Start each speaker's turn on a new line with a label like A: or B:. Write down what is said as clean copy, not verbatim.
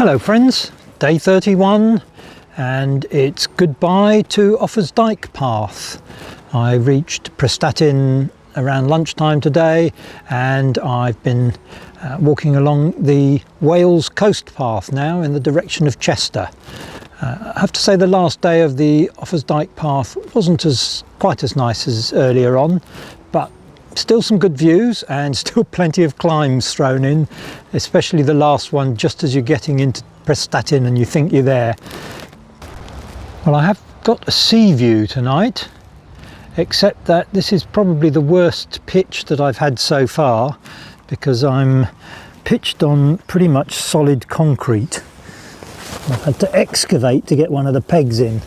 A: Hello friends, day 31 and it's goodbye to Offa's Dyke path. I reached Prestatyn around lunchtime today and I've been walking along the Wales coast path now in the direction of Chester. I have to say the last day of the Offa's Dyke path wasn't quite as nice as earlier on, but still some good views and still plenty of climbs thrown in, especially the last one just as you're getting into Prestatyn and you think you're there. Well, I have got a sea view tonight, except that this is probably the worst pitch that I've had so far because I'm pitched on pretty much solid concrete. I've had to excavate to get one of the pegs in.